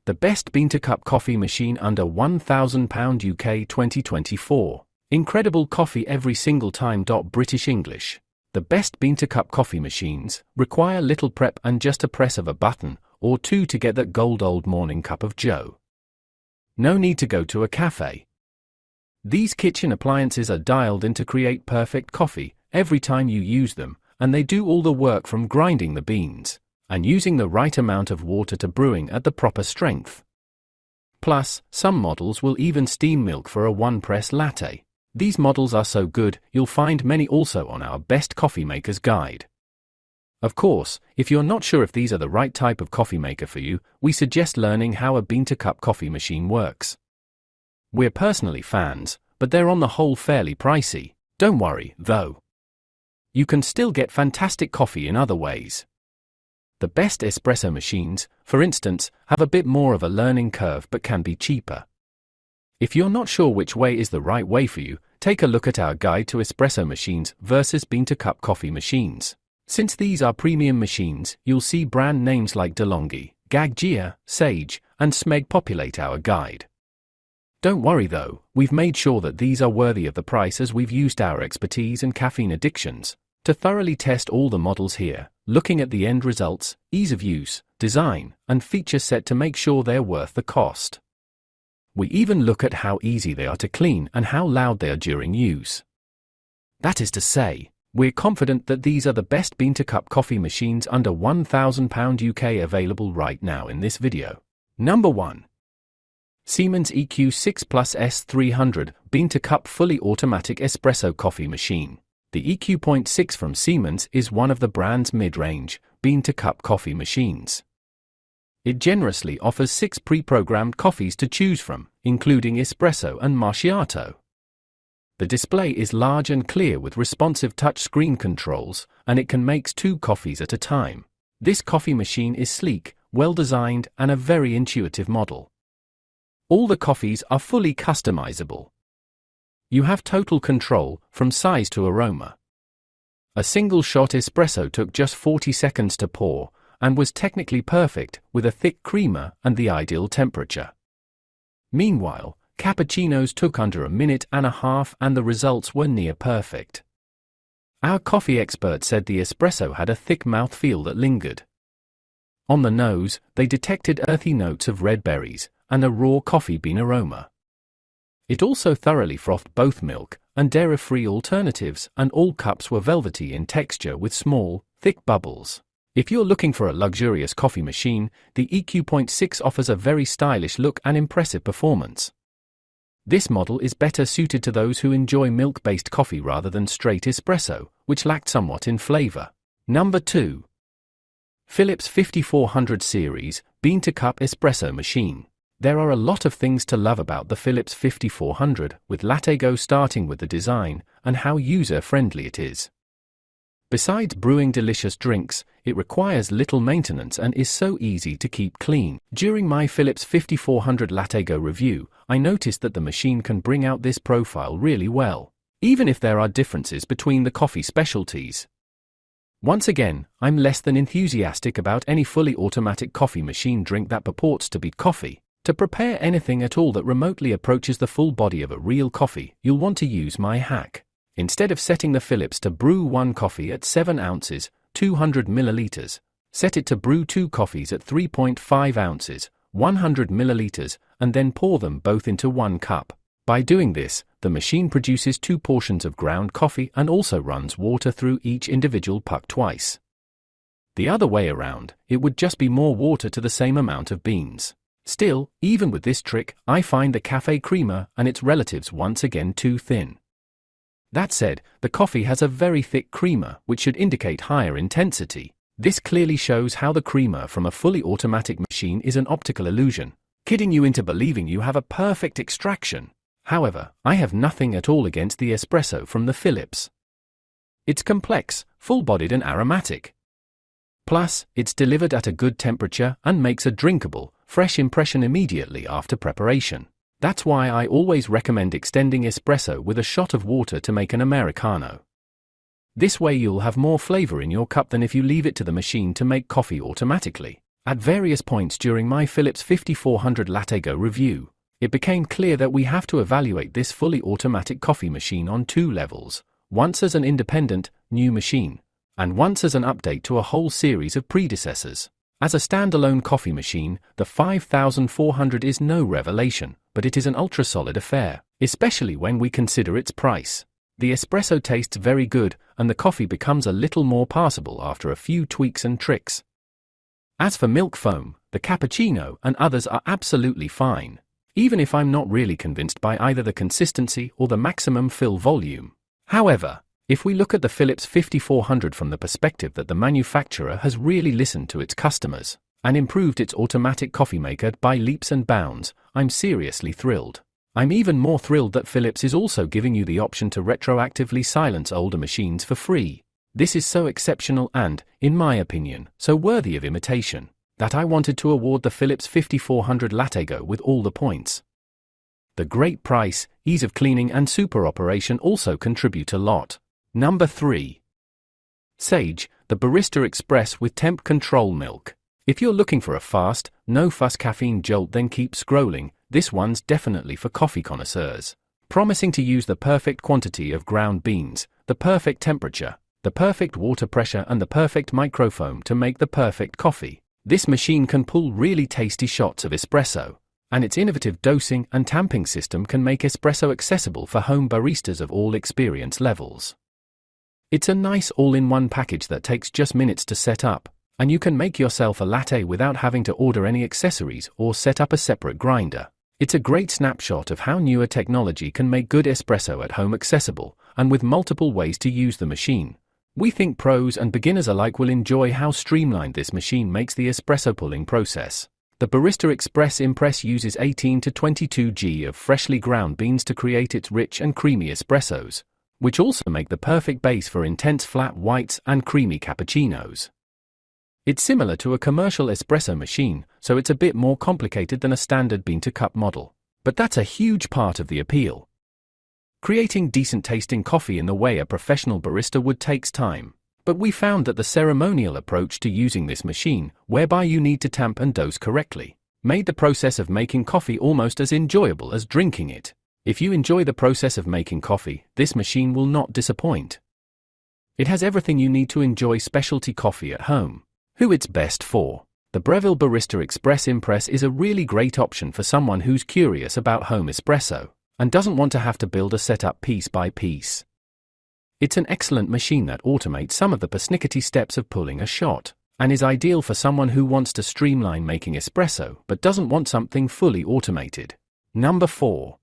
The best bean-to-cup coffee machine under £1,000 UK 2024. Incredible coffee every single time. British English. The best bean-to-cup coffee machines require little prep and just a press of a button or two to get that gold old morning cup of joe. No need to go to a cafe. These kitchen appliances are dialed in to create perfect coffee every time you use them, and they do all the work from grinding the beans and using the right amount of water to brewing at the proper strength. Plus, some models will even steam milk for a one-press latte. These models are so good, you'll find many also on our Best Coffee Makers Guide. Of course, if you're not sure if these are the right type of coffee maker for you, we suggest learning how a bean-to-cup coffee machine works. We're personally fans, but they're on the whole fairly pricey. Don't worry, though. You can still get fantastic coffee in other ways. The best espresso machines, for instance, have a bit more of a learning curve but can be cheaper. If you're not sure which way is the right way for you, take a look at our guide to espresso machines versus bean-to-cup coffee machines. Since these are premium machines, you'll see brand names like DeLonghi, Gaggia, Sage, and Smeg populate our guide. Don't worry though, we've made sure that these are worthy of the price as we've used our expertise and caffeine addictions to thoroughly test all the models here, looking at the end results, ease of use, design, and feature set to make sure they're worth the cost. We even look at how easy they are to clean and how loud they are during use. That is to say, we're confident that these are the best bean-to-cup coffee machines under £1,000 UK available right now in this video. Number 1. Seaman's EQ6 Plus S300 Bean-to-Cup Fully Automatic Espresso Coffee Machine. The EQ6 from Siemens is one of the brand's mid-range, bean-to-cup coffee machines. It generously offers 6 pre-programmed coffees to choose from, including espresso and macchiato. The display is large and clear with responsive touchscreen controls, and it can make 2 coffees at a time. This coffee machine is sleek, well-designed, and a very intuitive model. All the coffees are fully customizable. You have total control, from size to aroma. A single-shot espresso took just 40 seconds to pour, and was technically perfect, with a thick creamer and the ideal temperature. Meanwhile, cappuccinos took under a minute and a half and the results were near perfect. Our coffee expert said the espresso had a thick mouthfeel that lingered. On the nose, they detected earthy notes of red berries and a raw coffee bean aroma. It also thoroughly frothed both milk and dairy-free alternatives, and all cups were velvety in texture with small, thick bubbles. If you're looking for a luxurious coffee machine, the EQ6 offers a very stylish look and impressive performance. This model is better suited to those who enjoy milk-based coffee rather than straight espresso, which lacked somewhat in flavor. Number 2. Philips 5400 Series Bean-to-Cup Espresso Machine. There are a lot of things to love about the Philips 5400, with LatteGo starting with the design and how user-friendly it is. Besides brewing delicious drinks, it requires little maintenance and is so easy to keep clean. During my Philips 5400 LatteGo review, I noticed that the machine can bring out this profile really well, even if there are differences between the coffee specialties. Once again, I'm less than enthusiastic about any fully automatic coffee machine drink that purports to beat coffee. To prepare anything at all that remotely approaches the full body of a real coffee, you'll want to use my hack. Instead of setting the Philips to brew 1 coffee at 7 ounces, 200 milliliters, set it to brew 2 coffees at 3.5 ounces, 100 milliliters, and then pour them both into 1 cup. By doing this, the machine produces 2 portions of ground coffee and also runs water through each individual puck twice. The other way around, it would just be more water to the same amount of beans. Still, even with this trick, I find the café creamer and its relatives once again too thin. That said, the coffee has a very thick creamer, which should indicate higher intensity. This clearly shows how the creamer from a fully automatic machine is an optical illusion, kidding you into believing you have a perfect extraction. However, I have nothing at all against the espresso from the Philips. It's complex, full-bodied and aromatic. Plus, it's delivered at a good temperature and makes a drinkable, fresh impression immediately after preparation. That's why I always recommend extending espresso with a shot of water to make an Americano. This way you'll have more flavor in your cup than if you leave it to the machine to make coffee automatically. At various points during my Philips 5400 LatteGo review, it became clear that we have to evaluate this fully automatic coffee machine on two levels, once as an independent, new machine, and once as an update to a whole series of predecessors. As a standalone coffee machine, the 5400 is no revelation, but it is an ultra-solid affair, especially when we consider its price. The espresso tastes very good, and the coffee becomes a little more passable after a few tweaks and tricks. As for milk foam, the cappuccino and others are absolutely fine, even if I'm not really convinced by either the consistency or the maximum fill volume. However, if we look at the Philips 5400 from the perspective that the manufacturer has really listened to its customers and improved its automatic coffee maker by leaps and bounds, I'm seriously thrilled. I'm even more thrilled that Philips is also giving you the option to retroactively silence older machines for free. This is so exceptional and, in my opinion, so worthy of imitation, that I wanted to award the Philips 5400 LatteGo with all the points. The great price, ease of cleaning and super operation also contribute a lot. Number 3. Sage, the Barista Express with temp control milk. If you're looking for a fast, no-fuss caffeine jolt then keep scrolling, this one's definitely for coffee connoisseurs. Promising to use the perfect quantity of ground beans, the perfect temperature, the perfect water pressure and the perfect microfoam to make the perfect coffee, this machine can pull really tasty shots of espresso, and its innovative dosing and tamping system can make espresso accessible for home baristas of all experience levels. It's a nice all-in-one package that takes just minutes to set up, and you can make yourself a latte without having to order any accessories or set up a separate grinder. It's a great snapshot of how newer technology can make good espresso at home accessible, and with multiple ways to use the machine. We think pros and beginners alike will enjoy how streamlined this machine makes the espresso pulling process. The Barista Express Impress uses 18 to 22 g of freshly ground beans to create its rich and creamy espressos, which also make the perfect base for intense flat whites and creamy cappuccinos. It's similar to a commercial espresso machine, so it's a bit more complicated than a standard bean-to-cup model. But that's a huge part of the appeal. Creating decent-tasting coffee in the way a professional barista would takes time, but we found that the ceremonial approach to using this machine, whereby you need to tamp and dose correctly, made the process of making coffee almost as enjoyable as drinking it. If you enjoy the process of making coffee, this machine will not disappoint. It has everything you need to enjoy specialty coffee at home. Who it's best for? The Breville Barista Express Impress is a really great option for someone who's curious about home espresso and doesn't want to have to build a setup piece by piece. It's an excellent machine that automates some of the persnickety steps of pulling a shot, and is ideal for someone who wants to streamline making espresso but doesn't want something fully automated. Number 4.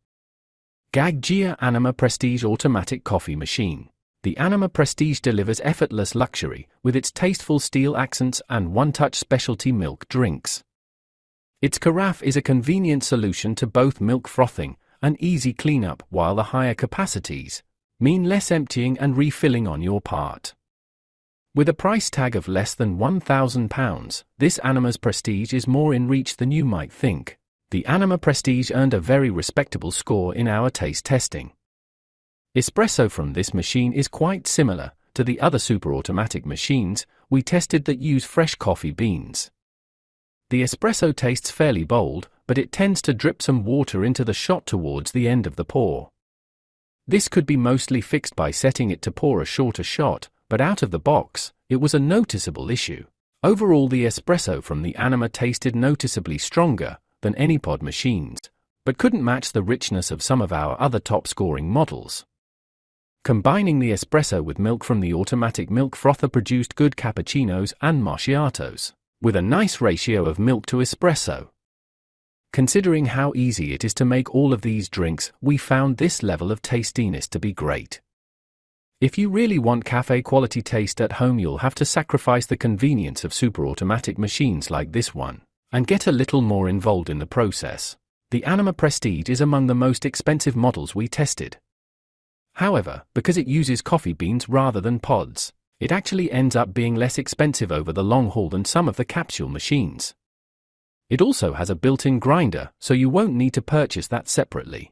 Gaggia Anima Prestige Automatic Coffee Machine. The Anima Prestige delivers effortless luxury with its tasteful steel accents and one-touch specialty milk drinks. Its carafe is a convenient solution to both milk frothing and easy cleanup, while the higher capacities mean less emptying and refilling on your part. With a price tag of less than £1,000, this Anima's Prestige is more in reach than you might think. The Anima Prestige earned a very respectable score in our taste testing. Espresso from this machine is quite similar to the other super-automatic machines we tested that use fresh coffee beans. The espresso tastes fairly bold, but it tends to drip some water into the shot towards the end of the pour. This could be mostly fixed by setting it to pour a shorter shot, but out of the box, it was a noticeable issue. Overall, the espresso from the Anima tasted noticeably stronger than any pod machines, but couldn't match the richness of some of our other top-scoring models. Combining the espresso with milk from the automatic milk frother produced good cappuccinos and macchiatos, with a nice ratio of milk to espresso. Considering how easy it is to make all of these drinks, we found this level of tastiness to be great. If you really want cafe quality taste at home, you'll have to sacrifice the convenience of super automatic machines like this one, and get a little more involved in the process. The Anima Prestige is among the most expensive models we tested. However, because it uses coffee beans rather than pods, it actually ends up being less expensive over the long haul than some of the capsule machines. It also has a built-in grinder, so you won't need to purchase that separately.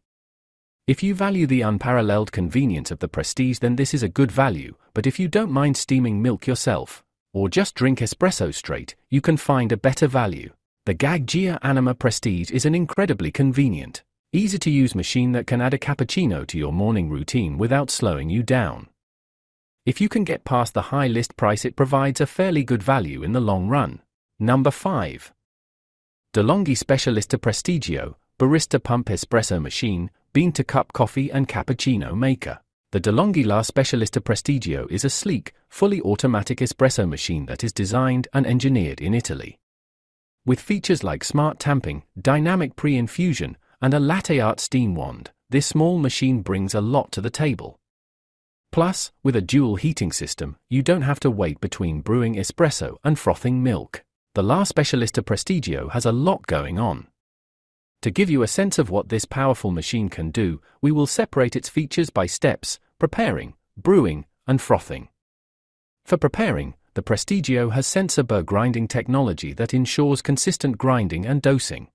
If you value the unparalleled convenience of the Prestige, then this is a good value, but if you don't mind steaming milk yourself, or just drink espresso straight, you can find a better value. The Gaggia Anima Prestige is an incredibly convenient, easy-to-use machine that can add a cappuccino to your morning routine without slowing you down. If you can get past the high list price, it provides a fairly good value in the long run. Number 5. DeLonghi Specialist Prestigio, Barista Pump Espresso Machine, Bean-to-Cup Coffee and Cappuccino Maker. The DeLonghi Specialist Prestigio is a sleek, fully automatic espresso machine that is designed and engineered in Italy. With features like smart tamping, dynamic pre-infusion, and a latte art steam wand, this small machine brings a lot to the table. Plus, with a dual heating system, you don't have to wait between brewing espresso and frothing milk. The La Specialista Prestigio has a lot going on. To give you a sense of what this powerful machine can do, we will separate its features by steps: preparing, brewing, and frothing. For preparing, the Prestigio has sensor burr grinding technology that ensures consistent grinding and dosing.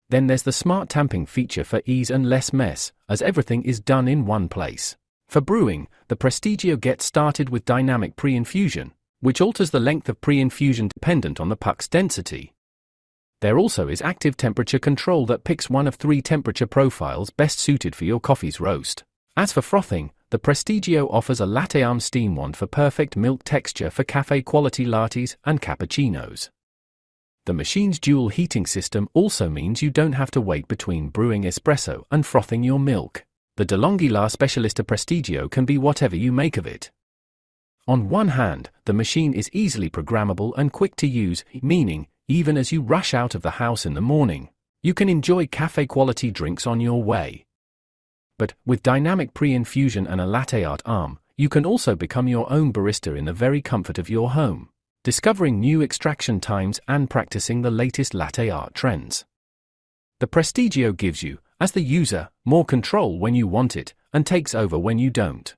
Then there's the smart tamping feature for ease and less mess, as everything is done in one place. For brewing, the Prestigio gets started with dynamic pre-infusion, which alters the length of pre-infusion dependent on the puck's density. There also is active temperature control that picks one of 3 temperature profiles best suited for your coffee's roast. As for frothing, the Prestigio offers a latte arm steam wand for perfect milk texture for cafe-quality lattes and cappuccinos. The machine's dual heating system also means you don't have to wait between brewing espresso and frothing your milk. The DeLonghi Specialista Prestigio can be whatever you make of it. On one hand, the machine is easily programmable and quick to use, meaning, even as you rush out of the house in the morning, you can enjoy cafe-quality drinks on your way. But, with dynamic pre-infusion and a latte art arm, you can also become your own barista in the very comfort of your home, discovering new extraction times and practicing the latest latte art trends. The Prestigio gives you, as the user, more control when you want it, and takes over when you don't.